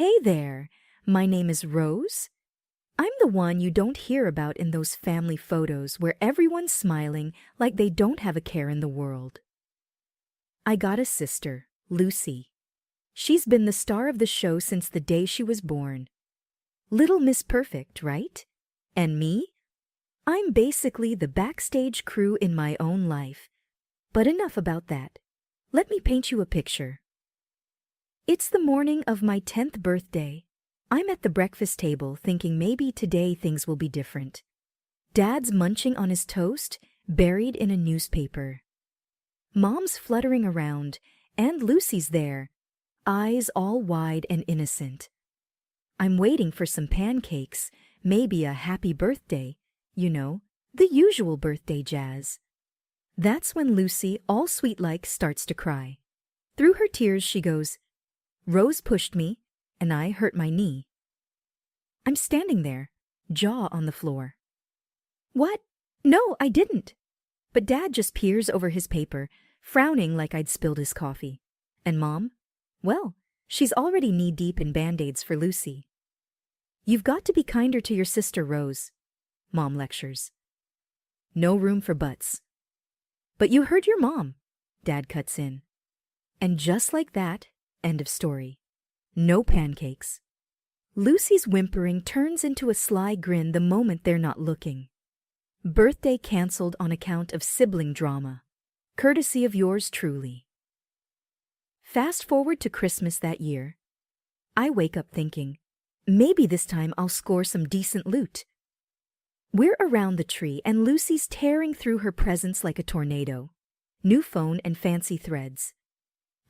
Hey there, my name is Rose. I'm the one you don't hear about in those family photos where everyone's smiling like they don't have a care in the world. I got a sister, Lucy. She's been the star of the show since the day she was born. Little Miss Perfect, right? And me? I'm basically the backstage crew in my own life. But enough about that. Let me paint you a picture. It's the morning of my 10th birthday. I'm at the breakfast table thinking maybe today things will be different. Dad's munching on his toast, buried in a newspaper. Mom's fluttering around, and Lucy's there, eyes all wide and innocent. I'm waiting for some pancakes, maybe a happy birthday, the usual birthday jazz. That's when Lucy, all sweet-like, starts to cry. Through her tears she goes, "Rose pushed me, and I hurt my knee." I'm standing there, jaw on the floor. "What? No, I didn't." But Dad just peers over his paper, frowning like I'd spilled his coffee. And Mom? Well, she's already knee-deep in Band-Aids for Lucy. "You've got to be kinder to your sister, Rose," Mom lectures. No room for buts. "But you heard your mom," Dad cuts in. And just like that, end of story. No pancakes. Lucy's whimpering turns into a sly grin the moment they're not looking. Birthday canceled on account of sibling drama. Courtesy of yours truly. Fast forward to Christmas that year. I wake up thinking, maybe this time I'll score some decent loot. We're around the tree and Lucy's tearing through her presents like a tornado. New phone and fancy threads.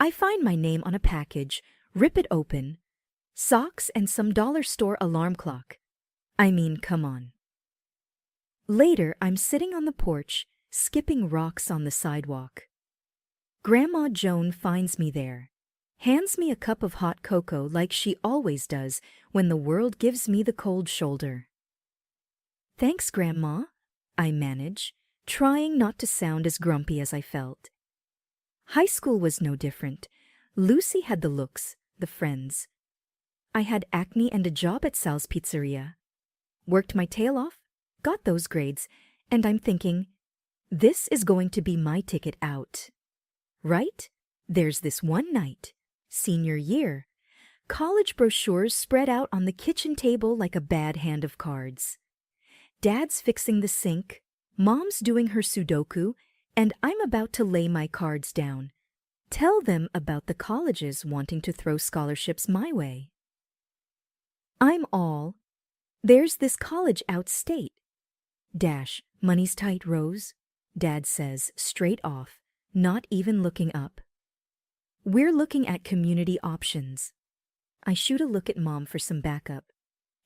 I find my name on a package, rip it open. Socks and some dollar store alarm clock. I mean, come on. Later, I'm sitting on the porch, skipping rocks on the sidewalk. Grandma Joan finds me there, hands me a cup of hot cocoa like she always does when the world gives me the cold shoulder. "Thanks, Grandma," I manage, trying not to sound as grumpy as I felt. High school was no different. Lucy had the looks, the friends. I had acne and a job at Sal's Pizzeria. Worked my tail off, got those grades, and I'm thinking, this is going to be my ticket out. Right? There's this one night, senior year. College brochures spread out on the kitchen table like a bad hand of cards. Dad's fixing the sink, Mom's doing her Sudoku, and I'm about to lay my cards down. Tell them about the colleges wanting to throw scholarships my way. I'm all, "There's this college outstate." "Money's tight, Rose," Dad says straight off, not even looking up. "We're looking at community options." I shoot a look at Mom for some backup.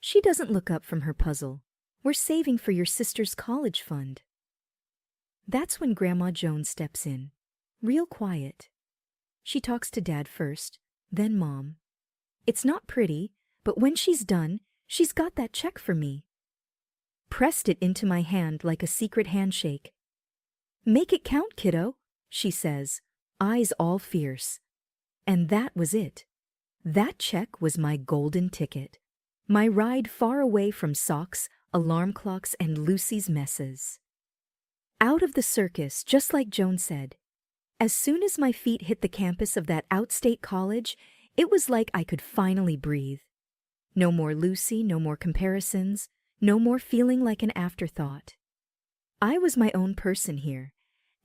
She doesn't look up from her puzzle. "We're saving for your sister's college fund." That's when Grandma Jones steps in, real quiet. She talks to Dad first, then Mom. It's not pretty, but when she's done, she's got that check for me. Pressed it into my hand like a secret handshake. "Make it count, kiddo," she says, eyes all fierce. And that was it. That check was my golden ticket. My ride far away from socks, alarm clocks, and Lucy's messes. Out of the circus, just like Joan said. As soon as my feet hit the campus of that outstate college, it was like I could finally breathe. No more Lucy, no more comparisons, no more feeling like an afterthought. I was my own person here,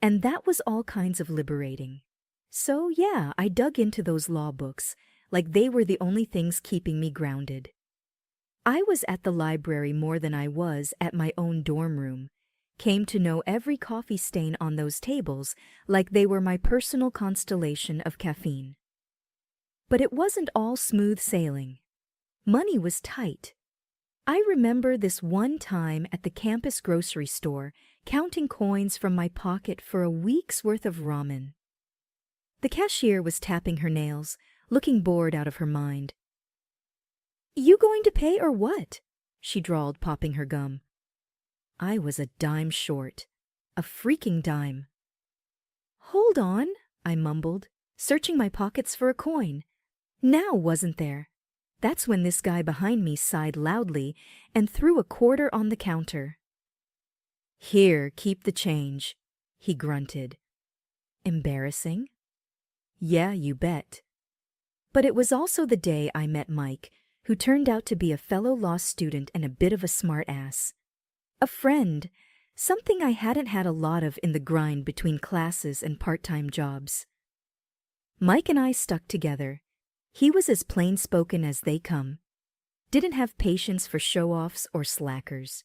and that was all kinds of liberating. So yeah, I dug into those law books like they were the only things keeping me grounded. I was at the library more than I was at my own dorm room, came to know every coffee stain on those tables like they were my personal constellation of caffeine. But it wasn't all smooth sailing. Money was tight. I remember this one time at the campus grocery store, counting coins from my pocket for a week's worth of ramen. The cashier was tapping her nails, looking bored out of her mind. "You going to pay or what?" she drawled, popping her gum. I was a dime short. A freaking dime. "Hold on," I mumbled, searching my pockets for a coin. Now, wasn't there? That's when this guy behind me sighed loudly and threw a quarter on the counter. "Here, keep the change," he grunted. Embarrassing? Yeah, you bet. But it was also the day I met Mike, who turned out to be a fellow law student and a bit of a smart-ass. A friend, something I hadn't had a lot of in the grind between classes and part-time jobs. Mike and I stuck together. He was as plain-spoken as they come. Didn't have patience for show-offs or slackers.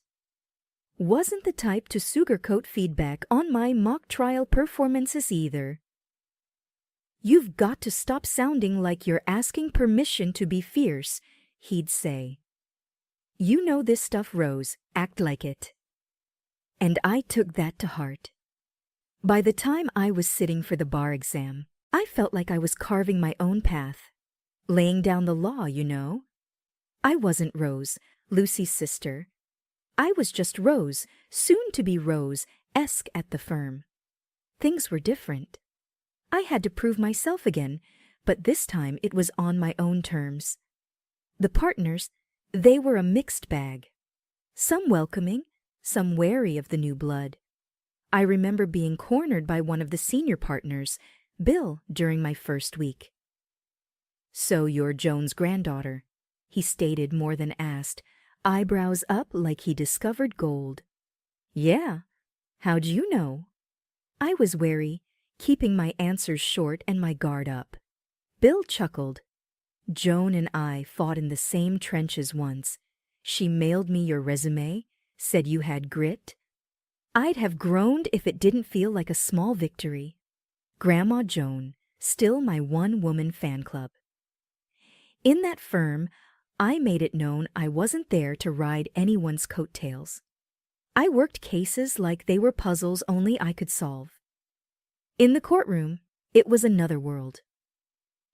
Wasn't the type to sugarcoat feedback on my mock trial performances either. "You've got to stop sounding like you're asking permission to be fierce," he'd say. "You know this stuff, Rose. Act like it." And I took that to heart. By the time I was sitting for the bar exam, I felt like I was carving my own path. Laying down the law, you know. I wasn't Rose, Lucy's sister. I was just Rose, soon to be Rose-esque at the firm. Things were different. I had to prove myself again, but this time it was on my own terms. The partners, they were a mixed bag. Some welcoming, some wary of the new blood. I remember being cornered by one of the senior partners, Bill, during my first week. "So you're Joan's granddaughter," he stated more than asked, eyebrows up like he discovered gold. "Yeah. How'd you know?" I was wary, keeping my answers short and my guard up. Bill chuckled. "Joan and I fought in the same trenches once. She mailed me your resume, said you had grit. I'd have groaned if it didn't feel like a small victory. Grandma Joan, still my one-woman fan club." In that firm, I made it known I wasn't there to ride anyone's coattails. I worked cases like they were puzzles only I could solve. In the courtroom, it was another world.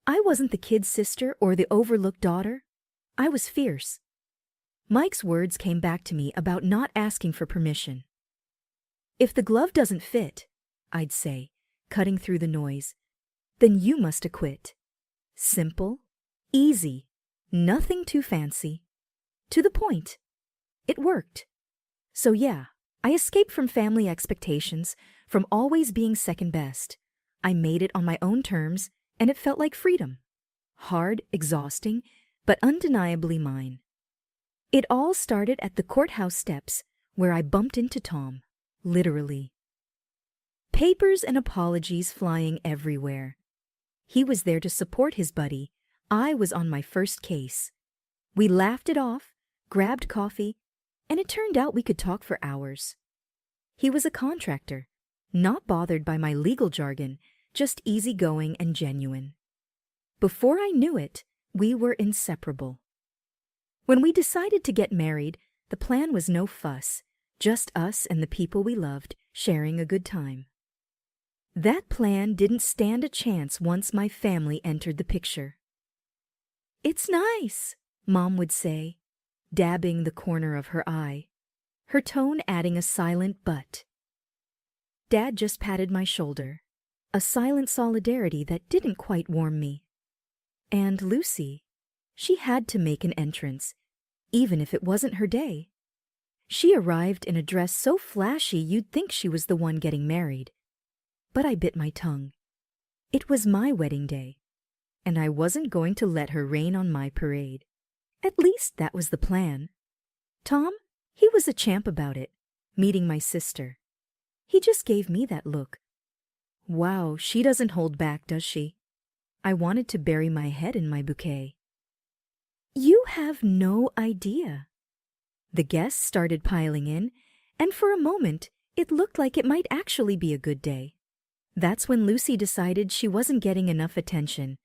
I wasn't the kid sister or the overlooked daughter. I was fierce. Mike's words came back to me about not asking for permission. "If the glove doesn't fit," I'd say, cutting through the noise, "then you must acquit." Simple, easy, nothing too fancy. To the point. It worked. So yeah, I escaped from family expectations, from always being second best. I made it on my own terms, and it felt like freedom. Hard, exhausting, but undeniably mine. It all started at the courthouse steps, where I bumped into Tom, literally. Papers and apologies flying everywhere. He was there to support his buddy. I was on my first case. We laughed it off, grabbed coffee, and it turned out we could talk for hours. He was a contractor, not bothered by my legal jargon, just easygoing and genuine. Before I knew it, we were inseparable. When we decided to get married, the plan was no fuss, just us and the people we loved sharing a good time. That plan didn't stand a chance once my family entered the picture. "It's nice," Mom would say, dabbing the corner of her eye, her tone adding a silent but. Dad just patted my shoulder, a silent solidarity that didn't quite warm me. And Lucy, she had to make an entrance, even if it wasn't her day. She arrived in a dress so flashy you'd think she was the one getting married. But I bit my tongue. It was my wedding day, and I wasn't going to let her rain on my parade. At least that was the plan. Tom, he was a champ about it, meeting my sister. He just gave me that look. Wow, she doesn't hold back, does she? I wanted to bury my head in my bouquet. You have no idea. The guests started piling in, and for a moment, it looked like it might actually be a good day. That's when Lucy decided she wasn't getting enough attention.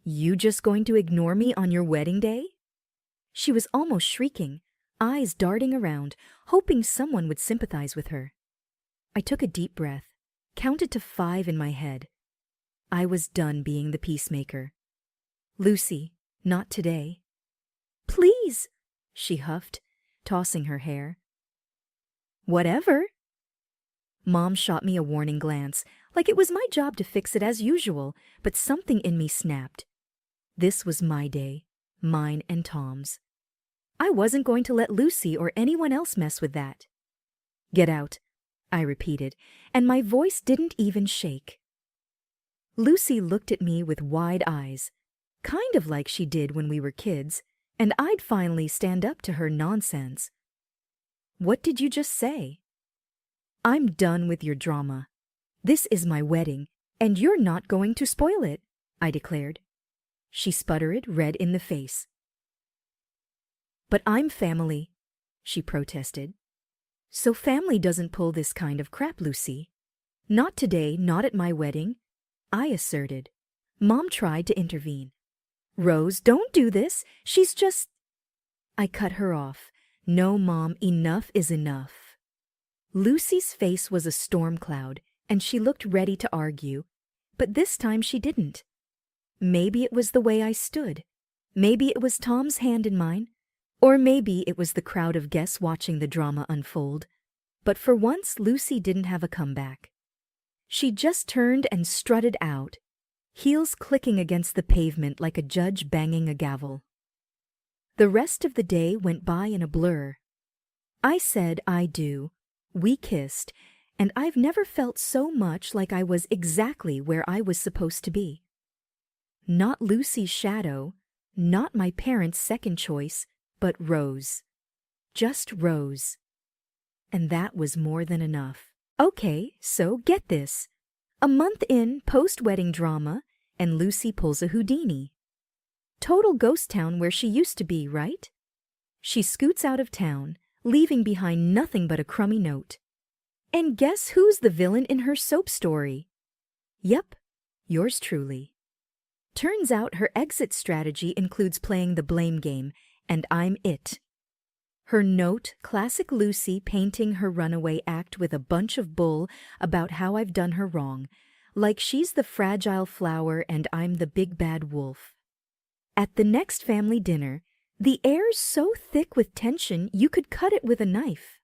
You just going to ignore me on your wedding day? She was almost shrieking, eyes darting around, hoping someone would sympathize with her. I took a deep breath, counted to 5 in my head. I was done being the peacemaker. Lucy, not today. Please, she huffed, tossing her hair. Whatever. Mom shot me a warning glance, like it was my job to fix it as usual, but something in me snapped. This was my day, mine and Tom's. I wasn't going to let Lucy or anyone else mess with that. Get out, I repeated, and my voice didn't even shake. Lucy looked at me with wide eyes, kind of like she did when we were kids, and I'd finally stand up to her nonsense. What did you just say? I'm done with your drama. This is my wedding, and you're not going to spoil it, I declared. She sputtered, red in the face. But I'm family, she protested. So family doesn't pull this kind of crap, Lucy. Not today, not at my wedding, I asserted. Mom tried to intervene. Rose, don't do this. She's just... I cut her off. No, Mom, enough is enough. Lucy's face was a storm cloud, and she looked ready to argue, but this time she didn't. Maybe it was the way I stood. Maybe it was Tom's hand in mine. Or maybe it was the crowd of guests watching the drama unfold. But for once, Lucy didn't have a comeback. She just turned and strutted out, heels clicking against the pavement like a judge banging a gavel. The rest of the day went by in a blur. I said I do, we kissed, and I've never felt so much like I was exactly where I was supposed to be. Not Lucy's shadow, not my parents' second choice, but Rose. Just Rose. And that was more than enough. Okay, so get this. A month in, post-wedding drama, and Lucy pulls a Houdini. Total ghost town where she used to be, right? She scoots out of town, leaving behind nothing but a crummy note. And guess who's the villain in her soap story? Yep, yours truly. Turns out her exit strategy includes playing the blame game, and I'm it. Her note, classic Lucy painting her runaway act with a bunch of bull about how I've done her wrong, like she's the fragile flower and I'm the big bad wolf. At the next family dinner, the air's so thick with tension you could cut it with a knife.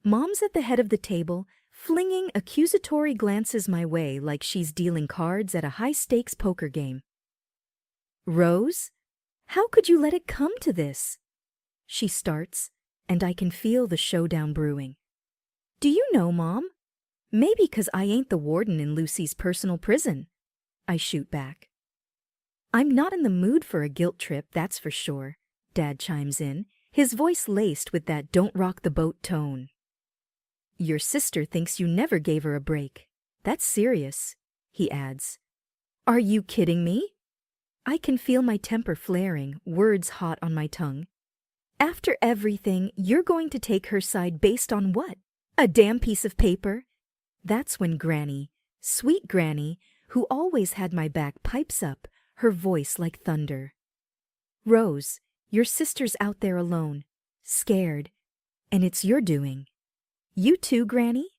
Mom's at the head of the table, flinging accusatory glances my way like she's dealing cards at a high-stakes poker game. Rose? How could you let it come to this? She starts, and I can feel the showdown brewing. Do you know, Mom? Maybe 'cause I ain't the warden in Lucy's personal prison. I shoot back. I'm not in the mood for a guilt trip, that's for sure, Dad chimes in, his voice laced with that don't rock the boat tone. Your sister thinks you never gave her a break. That's serious, he adds. Are you kidding me? I can feel my temper flaring, words hot on my tongue. After everything, you're going to take her side based on what? A damn piece of paper? That's when Granny, sweet Granny, who always had my back, pipes up, her voice like thunder. Rose, your sister's out there alone, scared, and it's your doing. You too, Granny?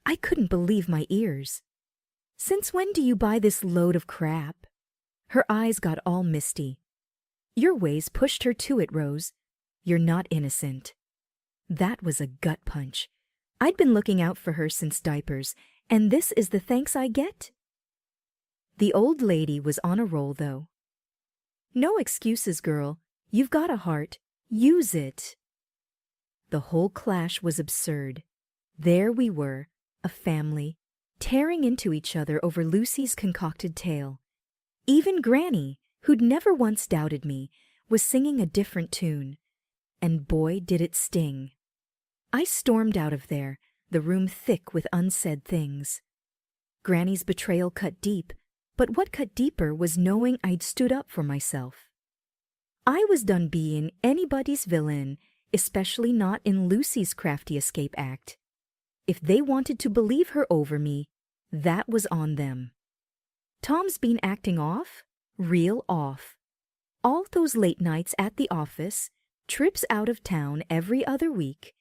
I couldn't believe my ears. Since when do you buy this load of crap? Her eyes got all misty. Your ways pushed her to it, Rose. You're not innocent. That was a gut punch. I'd been looking out for her since diapers, and this is the thanks I get? The old lady was on a roll, though. No excuses, girl. You've got a heart. Use it. The whole clash was absurd. There we were, a family, tearing into each other over Lucy's concocted tale. Even Granny, who'd never once doubted me, was singing a different tune. And boy, did it sting. I stormed out of there, the room thick with unsaid things. Granny's betrayal cut deep, but what cut deeper was knowing I'd stood up for myself. I was done being anybody's villain, especially not in Lucy's crafty escape act. If they wanted to believe her over me, that was on them. Tom's been acting off, real off. All those late nights at the office, trips out of town every other week,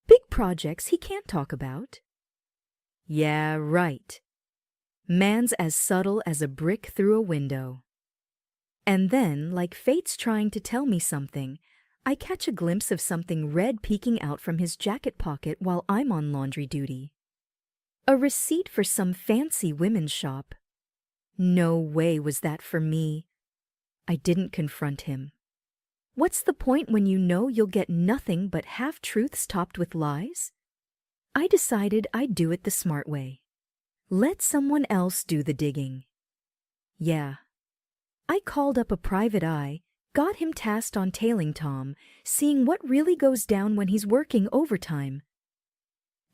big projects he can't talk about. Yeah, right. Man's as subtle as a brick through a window. And then, like fate's trying to tell me something, I catch a glimpse of something red peeking out from his jacket pocket while I'm on laundry duty. A receipt for some fancy women's shop. No way was that for me. I didn't confront him. What's the point when you know you'll get nothing but half-truths topped with lies? I decided I'd do it the smart way. Let someone else do the digging. Yeah. I called up a private eye, got him tasked on tailing Tom, seeing what really goes down when he's working overtime.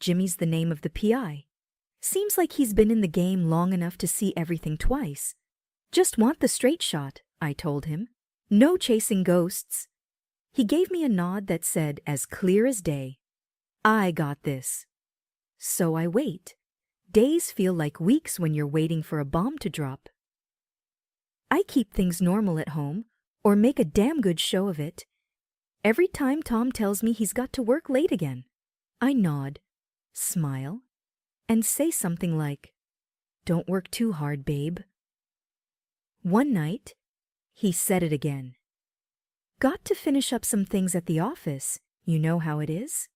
Jimmy's the name of the PI. Seems like he's been in the game long enough to see everything twice. Just want the straight shot, I told him. No chasing ghosts. He gave me a nod that said, as clear as day, I got this. So I wait. Days feel like weeks when you're waiting for a bomb to drop. I keep things normal at home, or make a damn good show of it. Every time Tom tells me he's got to work late again, I nod, smile, and say something like, "Don't work too hard, babe." One night, he said it again. "Got to finish up some things at the office, you know how it is?"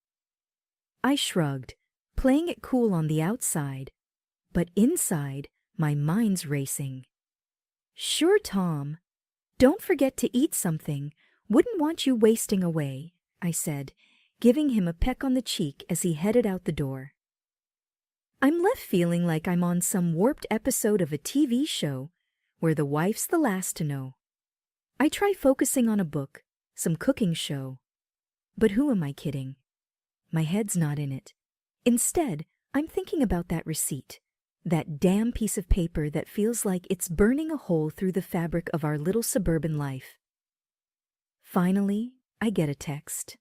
I shrugged, playing it cool on the outside, but inside, my mind's racing. "Sure, Tom. Don't forget to eat something. Wouldn't want you wasting away," I said, giving him a peck on the cheek as he headed out the door. I'm left feeling like I'm on some warped episode of a TV show where the wife's the last to know. I try focusing on a book, some cooking show. But who am I kidding? My head's not in it. Instead, I'm thinking about that receipt, that damn piece of paper that feels like it's burning a hole through the fabric of our little suburban life. Finally, I get a text.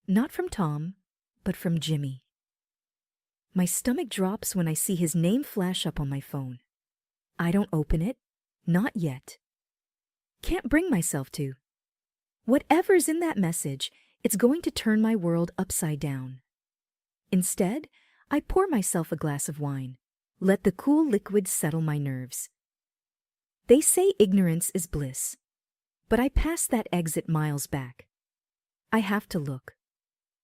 Not from Tom, but from Jimmy. My stomach drops when I see his name flash up on my phone. I don't open it, not yet. Can't bring myself to. Whatever's in that message, it's going to turn my world upside down. Instead, I pour myself a glass of wine, let the cool liquid settle my nerves. They say ignorance is bliss, but I pass that exit miles back. I have to look.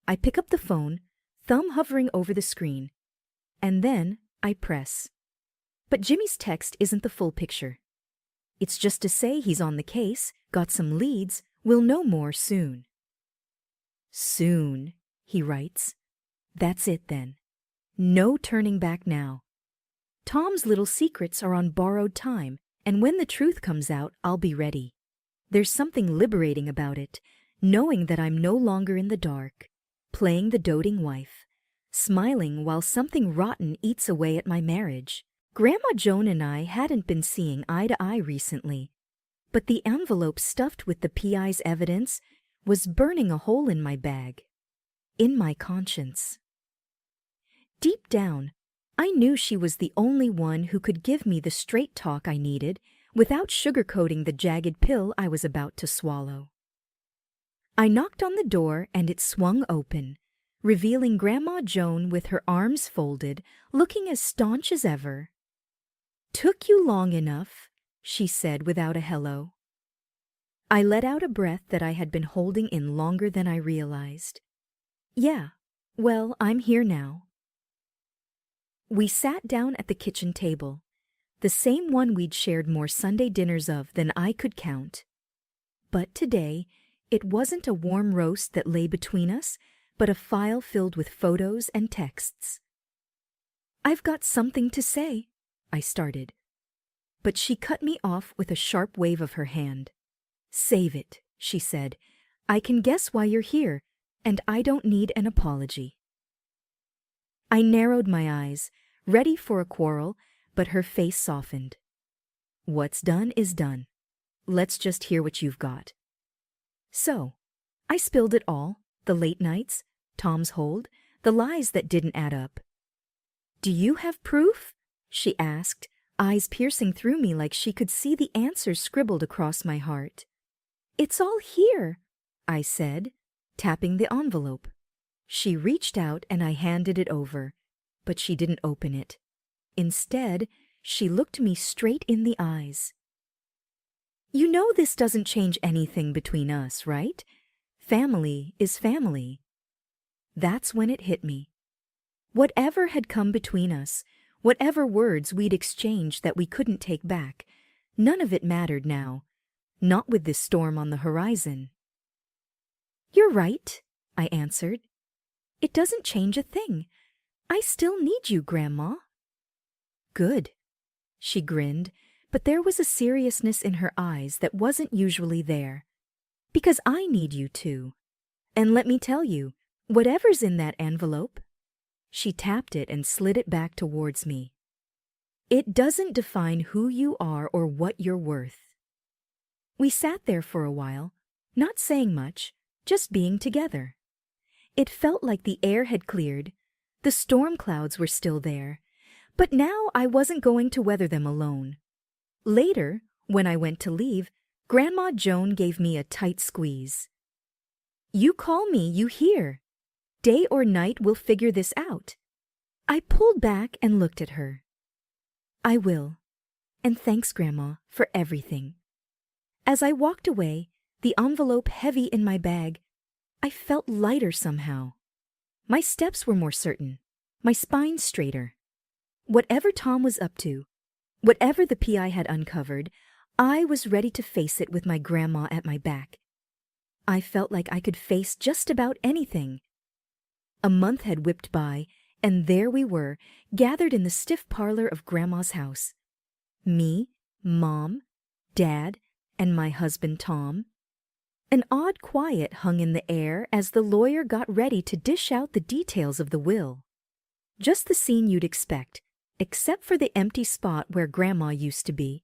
I pick up the phone, thumb hovering over the screen, and then I press. But Jimmy's text isn't the full picture. It's just to say he's on the case, got some leads, we'll know more soon. Soon, he writes. That's it then. No turning back now. Tom's little secrets are on borrowed time, and when the truth comes out, I'll be ready. There's something liberating about it, knowing that I'm no longer in the dark, playing the doting wife, smiling while something rotten eats away at my marriage. Grandma Joan and I hadn't been seeing eye to eye recently, but the envelope stuffed with the PI's evidence was burning a hole in my bag, in my conscience. Deep down, I knew she was the only one who could give me the straight talk I needed without sugarcoating the jagged pill I was about to swallow. I knocked on the door and it swung open, revealing Grandma Joan with her arms folded, looking as staunch as ever. "Took you long enough," she said without a hello. I let out a breath that I had been holding in longer than I realized. "Yeah, well, I'm here now." We sat down at the kitchen table, the same one we'd shared more Sunday dinners of than I could count. But today, it wasn't a warm roast that lay between us, but a file filled with photos and texts. "I've got something to say," I started. But she cut me off with a sharp wave of her hand. "Save it," she said. "I can guess why you're here, and I don't need an apology." I narrowed my eyes, ready for a quarrel, but her face softened. "What's done is done. Let's just hear what you've got." So, I spilled it all, the late nights, Tom's hold, the lies that didn't add up. "Do you have proof?" she asked, eyes piercing through me like she could see the answers scribbled across my heart. "It's all here," I said, tapping the envelope. She reached out and I handed it over, but she didn't open it. Instead, she looked me straight in the eyes. "You know this doesn't change anything between us, right? Family is family." That's when it hit me. Whatever had come between us, whatever words we'd exchanged that we couldn't take back, none of it mattered now, not with this storm on the horizon. "You're right," I answered. "It doesn't change a thing. I still need you, Grandma." "Good." She grinned, but there was a seriousness in her eyes that wasn't usually there. "Because I need you too. And let me tell you, whatever's in that envelope," she tapped it and slid it back towards me, "it doesn't define who you are or what you're worth." We sat there for a while, not saying much, just being together. It felt like the air had cleared, the storm clouds were still there, but now I wasn't going to weather them alone. Later, when I went to leave, Grandma Joan gave me a tight squeeze. "You call me, you hear. Day or night, we'll figure this out." I pulled back and looked at her. "I will. And thanks, Grandma, for everything." As I walked away, the envelope heavy in my bag, I felt lighter somehow. My steps were more certain, my spine straighter. Whatever Tom was up to, whatever the PI had uncovered, I was ready to face it with my grandma at my back. I felt like I could face just about anything. A month had whipped by, and there we were, gathered in the stiff parlor of Grandma's house. Me, Mom, Dad, and my husband Tom. An odd quiet hung in the air as the lawyer got ready to dish out the details of the will. Just the scene you'd expect, except for the empty spot where Grandma used to be.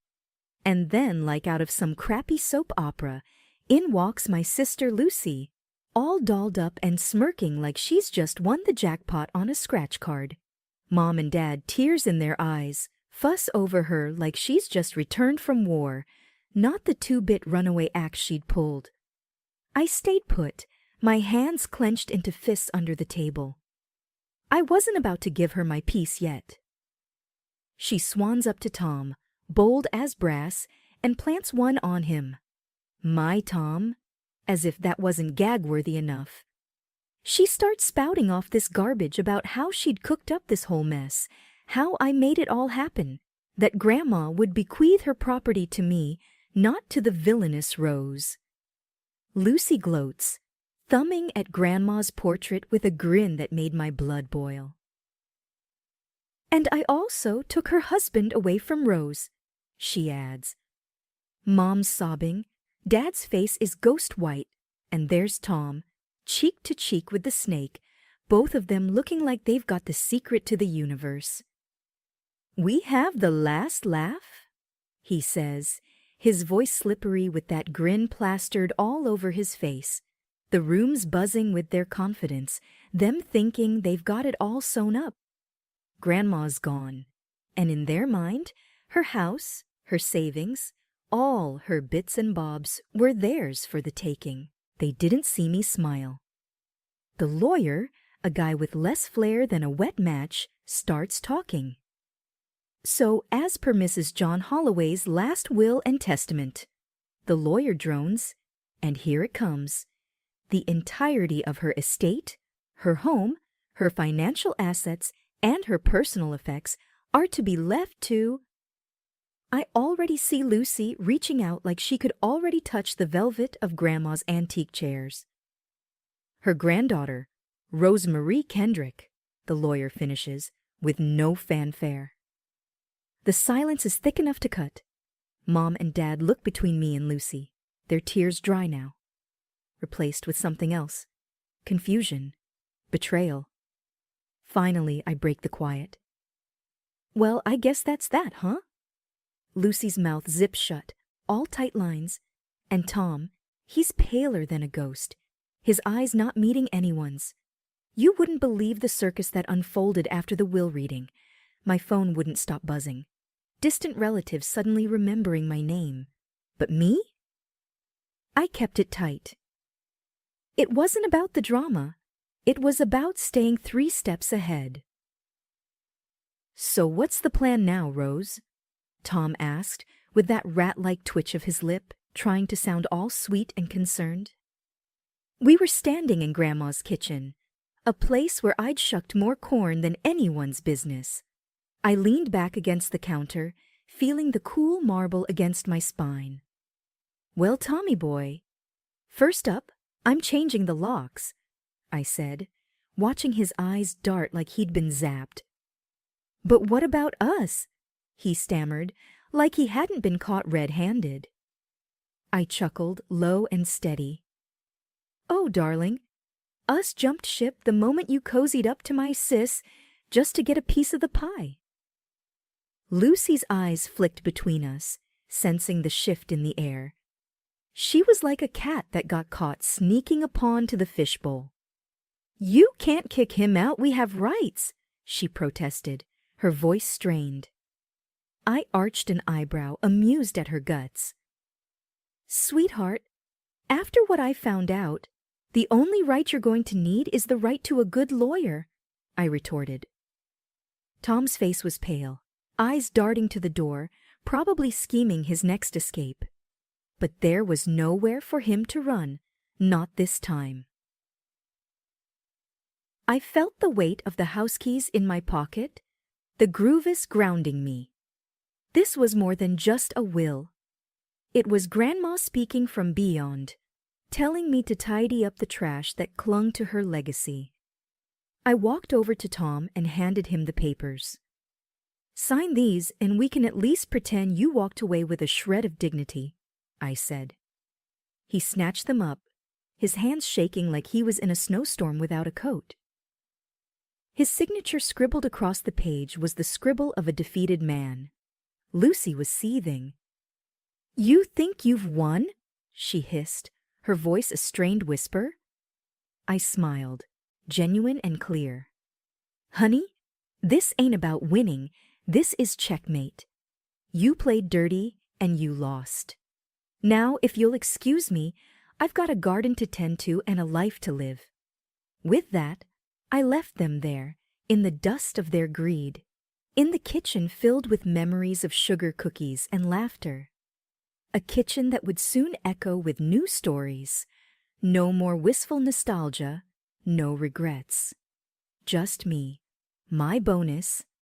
And then, like out of some crappy soap opera, in walks my sister Lucy, all dolled up and smirking like she's just won the jackpot on a scratch card. Mom and Dad, tears in their eyes, fuss over her like she's just returned from war, not the two-bit runaway act she'd pulled. I stayed put, my hands clenched into fists under the table. I wasn't about to give her my piece yet. She swans up to Tom, bold as brass, and plants one on him. My Tom, as if that wasn't gag-worthy enough. She starts spouting off this garbage about how she'd cooked up this whole mess, how I made it all happen, that Grandma would bequeath her property to me, not to the villainous Rose. Lucy gloats, thumbing at Grandma's portrait with a grin that made my blood boil. "And I also took her husband away from Rose," she adds. Mom's sobbing, Dad's face is ghost white, and there's Tom, cheek to cheek with the snake, both of them looking like they've got the secret to the universe. "We have the last laugh?" he says, his voice slippery with that grin plastered all over his face. The room's buzzing with their confidence, them thinking they've got it all sewn up. Grandma's gone, and in their mind, her house, her savings, all her bits and bobs were theirs for the taking. They didn't see me smile. The lawyer, a guy with less flair than a wet match, starts talking. "So, as per Mrs. John Holloway's last will and testament," the lawyer drones, and here it comes. The entirety of her estate, her home, her financial assets, and her personal effects are to be left to... I already see Lucy reaching out like she could already touch the velvet of Grandma's antique chairs. "Her granddaughter, Rosemarie Kendrick," the lawyer finishes, with no fanfare. The silence is thick enough to cut. Mom and Dad look between me and Lucy, their tears dry now. Replaced with something else. Confusion. Betrayal. Finally, I break the quiet. "Well, I guess that's that, huh?" Lucy's mouth zips shut, all tight lines, and Tom, he's paler than a ghost, his eyes not meeting anyone's. You wouldn't believe the circus that unfolded after the will reading. My phone wouldn't stop buzzing. Distant relatives suddenly remembering my name. But me? I kept it tight. It wasn't about the drama. It was about staying 3 steps ahead. "So what's the plan now, Rose?" Tom asked, with that rat-like twitch of his lip, trying to sound all sweet and concerned. We were standing in Grandma's kitchen, a place where I'd shucked more corn than anyone's business. I leaned back against the counter, feeling the cool marble against my spine. Well, Tommy boy, first up, I'm changing the locks, I said, watching his eyes dart like he'd been zapped. But what about us? He stammered, like he hadn't been caught red-handed. I chuckled, low and steady. Oh, darling, us jumped ship the moment you cozied up to my sis just to get a piece of the pie. Lucy's eyes flicked between us, sensing the shift in the air. She was like a cat that got caught sneaking a pawn to the fishbowl. You can't kick him out, we have rights, she protested, her voice strained. I arched an eyebrow, amused at her guts. Sweetheart, after what I found out, the only right you're going to need is the right to a good lawyer, I retorted. Tom's face was pale, eyes darting to the door, probably scheming his next escape. But there was nowhere for him to run, not this time. I felt the weight of the house keys in my pocket, the groovis grounding me. This was more than just a will. It was Grandma speaking from beyond, telling me to tidy up the trash that clung to her legacy. I walked over to Tom and handed him the papers. Sign these and we can at least pretend you walked away with a shred of dignity, I said. He snatched them up, his hands shaking like he was in a snowstorm without a coat. His signature scribbled across the page was the scribble of a defeated man. Lucy was seething. You think you've won? She hissed, her voice a strained whisper. I smiled, genuine and clear. Honey, this ain't about winning, this is checkmate. You played dirty and you lost. Now, if you'll excuse me, I've got a garden to tend to and a life to live. With that, I left them there, in the dust of their greed, in the kitchen filled with memories of sugar cookies and laughter. A kitchen that would soon echo with new stories. No more wistful nostalgia, no regrets. Just me, my bonus,